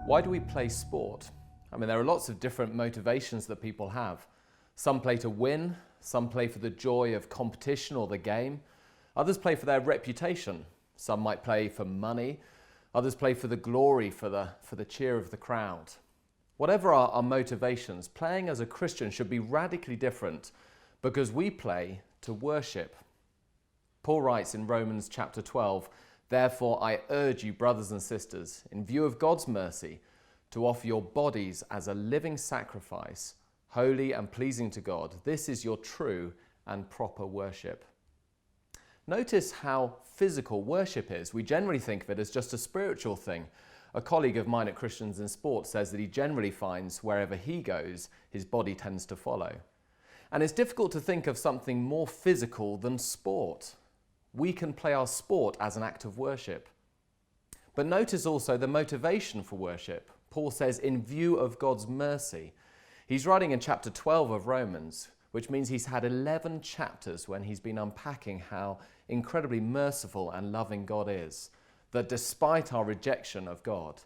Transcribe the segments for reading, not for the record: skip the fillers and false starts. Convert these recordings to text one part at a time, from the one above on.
Why do we play sport? I mean, there are lots of different motivations that people have. Some play to win, some play for the joy of competition or the game. Others play for their reputation. Some might play for money. Others play for the glory, for the cheer of the crowd. Whatever our motivations, playing as a Christian should be radically different because we play to worship. Paul writes in Romans chapter 12, "Therefore I urge you, brothers and sisters, in view of God's mercy, to offer your bodies as a living sacrifice, holy and pleasing to God. This is your true and proper worship." Notice how physical worship is. We generally think of it as just a spiritual thing. A colleague of mine at Christians in Sport says that he generally finds wherever he goes, his body tends to follow. And it's difficult to think of something more physical than sport. We can play our sport as an act of worship. But notice also the motivation for worship. Paul says, in view of God's mercy. He's writing in chapter 12 of Romans, which means he's had 11 chapters when he's been unpacking how incredibly merciful and loving God is. That despite our rejection of God,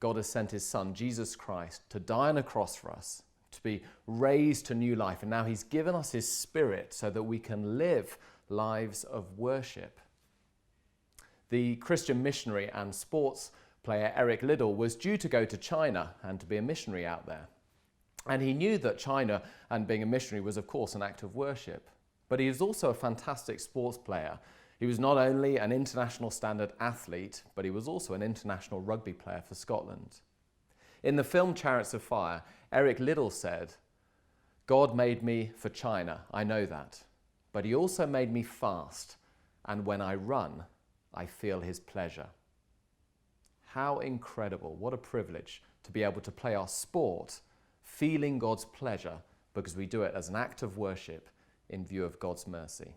God has sent his Son, Jesus Christ, to die on a cross for us, to be raised to new life. And now he's given us his Spirit so that we can live lives of worship. The Christian missionary and sports player Eric Liddell was due to go to China and to be a missionary out there. And he knew that China and being a missionary was, of course, an act of worship. But he was also a fantastic sports player. He was not only an international standard athlete, but he was also an international rugby player for Scotland. In the film Chariots of Fire, Eric Liddell said, "God made me for China, I know that. But he also made me fast, and when I run, I feel his pleasure." How incredible, what a privilege to be able to play our sport feeling God's pleasure because we do it as an act of worship in view of God's mercy.